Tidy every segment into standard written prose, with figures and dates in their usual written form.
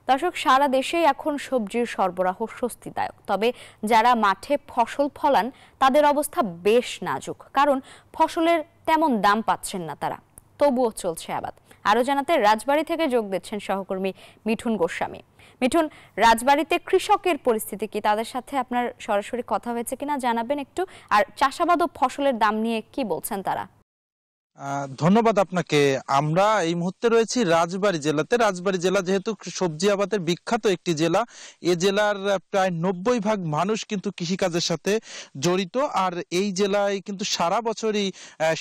দর্শক, সারা দেশেই এখন সবজির সরবরাহ স্বস্তিদায়ক, তবে যারা মাঠে ফসল ফলান তাদের অবস্থা বেশ নাজুক, কারণ ফসলের তেমন দাম পাচ্ছেন না তারা। তবুও চলছে আবাদ। আরো জানাতে রাজবাড়ী থেকে যোগ দিচ্ছেন সহকর্মী মিঠুন গোস্বামী। মিঠুন, রাজবাড়ীতে কৃষকের পরিস্থিতি কি? তাদের সাথে আপনার সরাসরি কথা হয়েছে কিনা জানাবেন একটু। আর চাষাবাদ ও ফসলের দাম নিয়ে কি বলছেন তারা? ধন্যবাদ আপনাকে। আমরা এই মুহূর্তে রয়েছি রাজবাড়ী জেলাতে। রাজবাড়ী জেলা যেহেতু সবজি আবাদের বিখ্যাত একটি জেলা, এ জেলার প্রায় 90% মানুষ কিন্তু কৃষিকাজের সাথে জড়িত। আর এই জেলায় কিন্তু সারা বছরই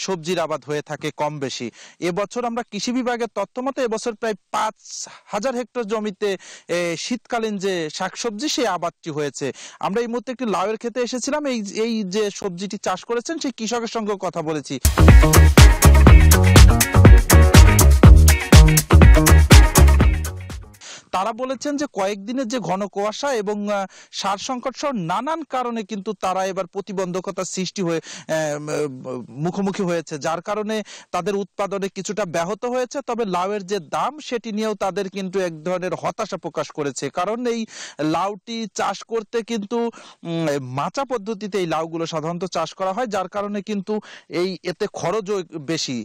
সবজির আবাদ হয়ে থাকে কম বেশি। এবছর আমরা কৃষি বিভাগের তথ্য মতো এবছর প্রায় 5,000 হেক্টর জমিতে শীতকালীন যে শাকসবজি সেই আবাদটি হয়েছে। আমরা এই মুহূর্তে একটি লাউয়ের খেতে এসেছিলাম। এই যে সবজিটি চাষ করেছেন সেই কৃষকের সঙ্গে কথা বলেছি। তারা বলেছেন যে কয়েকদিনের যে ঘন কুয়াশা এবং সার সংকট সহ নানান কারণে কিন্তু তারা এবার প্রতিবন্ধকতার সৃষ্টি হয়ে মুখোমুখি হয়েছে, যার কারণে তাদের উৎপাদনে কিছুটা ব্যাহত হয়েছে। তবে লাউয়ের যে দাম সেটি নিয়েও তাদের কিন্তু এক ধরনের হতাশা প্রকাশ করেছে, কারণ এই লাউটি চাষ করতে কিন্তু মাচা পদ্ধতিতে এই লাউগুলো সাধারণত চাষ করা হয়, যার কারণে কিন্তু এতে খরচও বেশি।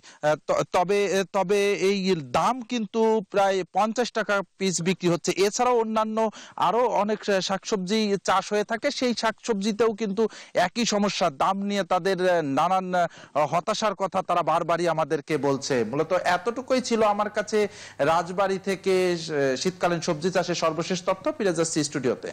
তবে তবে এই দাম কিন্তু প্রায় 50 টাকা পিস বিক্রি হচ্ছে। এছাড়াও অন্যান্য আরো অনেক শাকসবজি চাষ হয়ে থাকে, সেই শাকসবজিতেও কিন্তু একই সমস্যা। দাম নিয়ে তাদের নানান হতাশার কথা তারা বারবারই আমাদেরকে বলছে। মূলত এতটুকুই ছিল আমার কাছে রাজবাড়ী থেকে শীতকালীন সবজি চাষের সর্বশেষ তথ্য। ফিরে যাচ্ছি স্টুডিওতে।